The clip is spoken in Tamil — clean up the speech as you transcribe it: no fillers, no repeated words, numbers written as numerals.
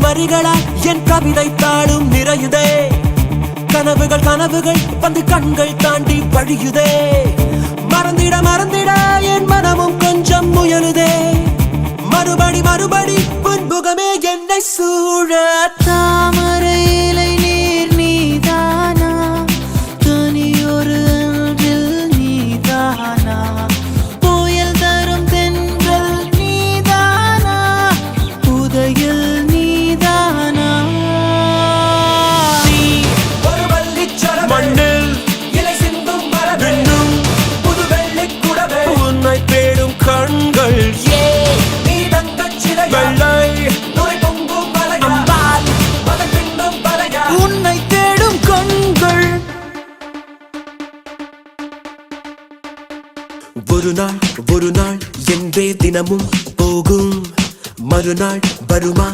வரிகளால் என் கவிதை தாளும் நிறையுதே. கனவுகள் கனவுகள் வந்து கண்கள் தாண்டி வழியுதே. மறந்திட மறந்திட என் மனமும் கொஞ்சம் முயலுதே. மறுபடி மறுபடி புன்முகமே என்னை சூழ. தாமரை இலை நீர் நீதானா, தனியொரு அன்றில் நீதானா, புயல் தரும் தென்றல் நீதானா, புதையல் நீதானா. நீ ஒரு வள்ளிச்சரம் மண்ணில் இலை சிந்தும் மரபென்னும் புது வெள்ளிக் குடவே. உன்னை தேடும் கண்கள் நீ தங்கச் சிலையா, வெள்ளை நுரை பொங்கும் மலையா, அம்பால் மதன் பின்னும் பலையா. உன்னை தேடும் கண்கள். ஒரு நாள் என்றே தினமும் போகும், மறுநாள் வருமா